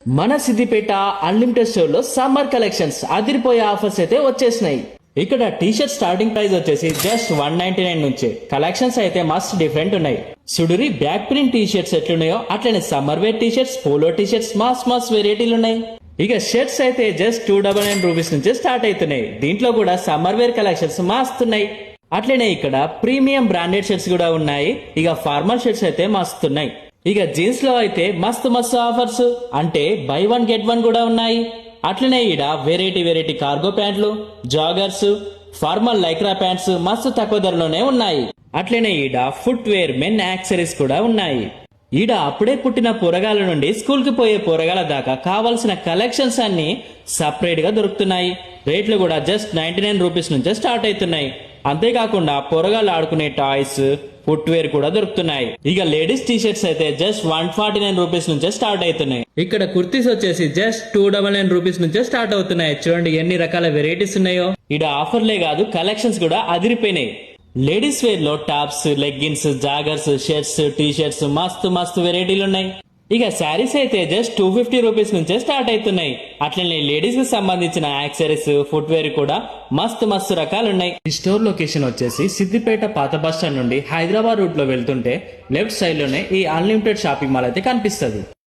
మన Siddipet unlimited store లో summer collections అదిరిపోయే ఆఫర్స్ అయితే వచ్చేసినాయి. ఇక్కడ టీ-షర్ట్ స్టార్టింగ్ ప్రైస్ వచ్చేసి జస్ట్ 199 నుంచే. కలెక్షన్స్ అయితే మస్ట్ డిఫరెంట్ ఉన్నాయి. సుడురి బ్యాక్ ప్రింట్ టీ-షర్ట్స్ ఎట్లున్నాయో అట్లనే summer wear t-shirts, polo t-shirts mass వెరైటీలు ఉన్నాయి. ఇక షర్ట్స్ అయితే జస్ట్ 299 రూపీస్ నుంచే స్టార్ట్ అవుతున్నాయి. దీంట్లో కూడా సమ్మర్ వేర్ కలెక్షన్స్ మస్తున్నాయి. అట్లనే ఇక్కడ ప్రీమియం బ్రాండెడ్ షర్ట్స్ కూడా ఉన్నాయి. ఇక ఫార్మల్ షర్ట్స్ అయితే మస్తున్నాయి. ఇక జీన్స్ లో అయితే మస్తు ఆఫర్స్ అంటే బై వన్ గెట్ వన్ కూడా ఉన్నాయి. అట్లనే ఈడ వెరైటీ కార్గో ప్యాంట్లు, జాగర్స్, ఫార్మల్ లైక్రా ప్యాంట్స్ మస్తు తక్కువ ధరలోనే ఉన్నాయి. అట్లనే ఈడ ఫుట్ వేర్, మెన్ యాక్సెసరీస్ కూడా ఉన్నాయి. ఈడ అప్పుడే పుట్టిన పోరగాల నుండి స్కూల్ కి పోయే పోరగాల దాకా కావాల్సిన కలెక్షన్స్ అన్ని సపరేట్ గా దొరుకుతున్నాయి. రేట్లు కూడా జస్ట్ 99 రూపీస్ నుంచే స్టార్ట్ అవుతున్నాయి. అంతేకాకుండా పోరగాళ్ళు ఆడుకునే టాయ్స్, ఫుట్ వేర్ కూడా దొరుకుతున్నాయి. ఇక లేడీస్ టీ షర్ట్స్ అయితే జస్ట్ 149 రూపీస్ నుంచే స్టార్ట్ అవుతున్నాయి. ఇక్కడ కుర్తీస్ వచ్చేసి జస్ట్ 299 రూపీస్ నుంచే స్టార్ట్ అవుతున్నాయి. చూడండి ఎన్ని రకాల వెరైటీస్ ఉన్నాయో. ఈడ ఆఫర్లే కాదు కలెక్షన్స్ కూడా అదిరిపోయినాయి. లేడీస్ వేర్ లో tops, leggings, joggers, shirts, T shirts మస్తు వెరైటీలు ఉన్నాయి. ఇక శారీస్ అయితే జస్ట్ 250 రూపీస్ నుంచే స్టార్ట్ అవుతున్నాయి. అట్లనే లేడీస్ కి సంబంధించిన యాక్సెసరీస్, ఫుట్ వేర్ కూడా మస్తు రకాలు ఉన్నాయి. ఈ స్టోర్ లొకేషన్ వచ్చేసి సిద్దిపేట పాత బస్ స్టాండ్ నుండి హైదరాబాద్ రూట్ లో వెళ్తుంటే లెఫ్ట్ సైడ్ లోనే ఈ అన్లిమిటెడ్ షాపింగ్ మాల్ అయితే కనిపిస్తుంది.